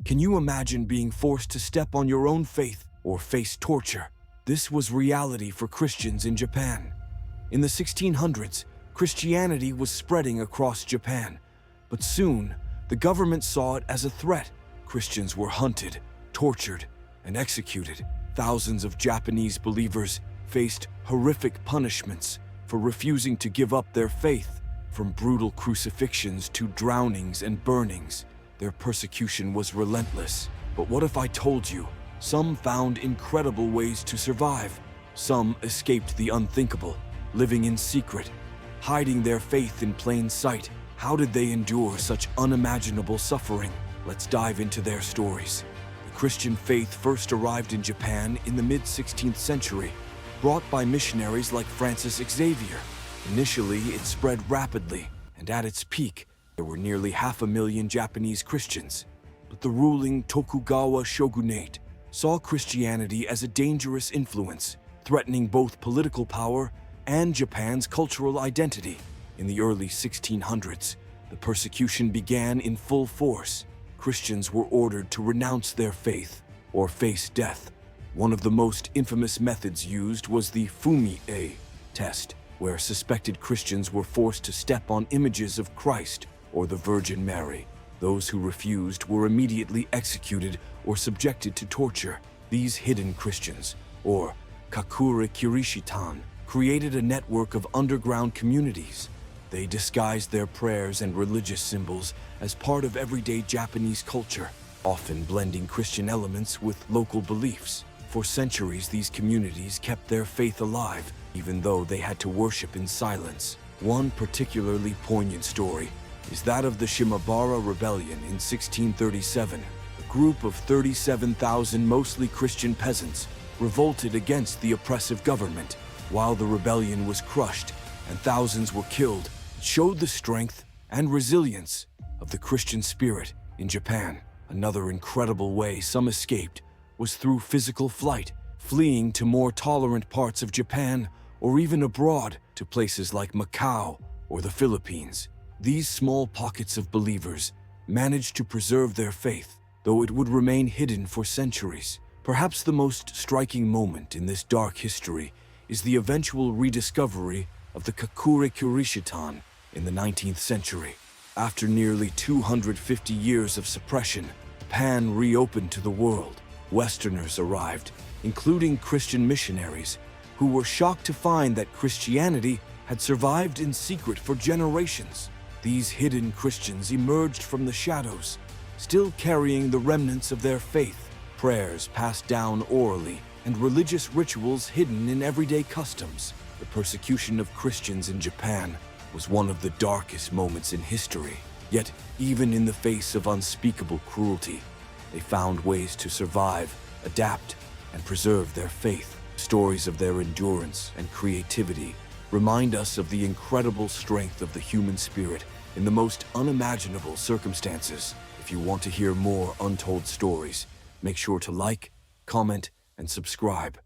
Can you imagine being forced to step on your own faith or face torture? This was reality for Christians in Japan. In the 1600s, Christianity was spreading across Japan, but soon the government saw it as a threat. Christians were hunted, tortured, and executed. Thousands of Japanese believers faced horrific punishments for refusing to give up their faith. From brutal crucifixions to drownings and burnings, their persecution was relentless. But what if I told you, some found incredible ways to survive? Some escaped the unthinkable, living in secret, hiding their faith in plain sight. How did they endure such unimaginable suffering? Let's dive into their stories. The Christian faith first arrived in Japan in the mid-16th century, brought by missionaries like Francis Xavier. Initially, it spread rapidly, and at its peak, there were nearly 500,000 Japanese Christians. But the ruling Tokugawa Shogunate saw Christianity as a dangerous influence, threatening both political power and Japan's cultural identity. In the early 1600s, the persecution began in full force. Christians were ordered to renounce their faith or face death. One of the most infamous methods used was the fumi-e test, where suspected Christians were forced to step on images of Christ or the Virgin Mary. Those who refused were immediately executed or subjected to torture. These hidden Christians, or Kakure Kirishitan, created a network of underground communities. They disguised their prayers and religious symbols as part of everyday Japanese culture, often blending Christian elements with local beliefs. For centuries, these communities kept their faith alive, even though they had to worship in silence. One particularly poignant story is that of the Shimabara Rebellion in 1637. A group of 37,000 mostly Christian peasants revolted against the oppressive government. While the rebellion was crushed and thousands were killed, it showed the strength and resilience of the Christian spirit in Japan. Another incredible way some escaped was through physical flight, fleeing to more tolerant parts of Japan or even abroad to places like Macau or the Philippines. These small pockets of believers managed to preserve their faith, though it would remain hidden for centuries. Perhaps the most striking moment in this dark history is the eventual rediscovery of the Kakure Kirishitan in the 19th century. After nearly 250 years of suppression, Japan reopened to the world. Westerners arrived, including Christian missionaries, who were shocked to find that Christianity had survived in secret for generations. These hidden Christians emerged from the shadows, still carrying the remnants of their faith, prayers passed down orally, and religious rituals hidden in everyday customs. The persecution of Christians in Japan was one of the darkest moments in history. Yet, even in the face of unspeakable cruelty, they found ways to survive, adapt, and preserve their faith. Stories of their endurance and creativity remind us of the incredible strength of the human spirit in the most unimaginable circumstances. If you want to hear more untold stories, make sure to like, comment, and subscribe.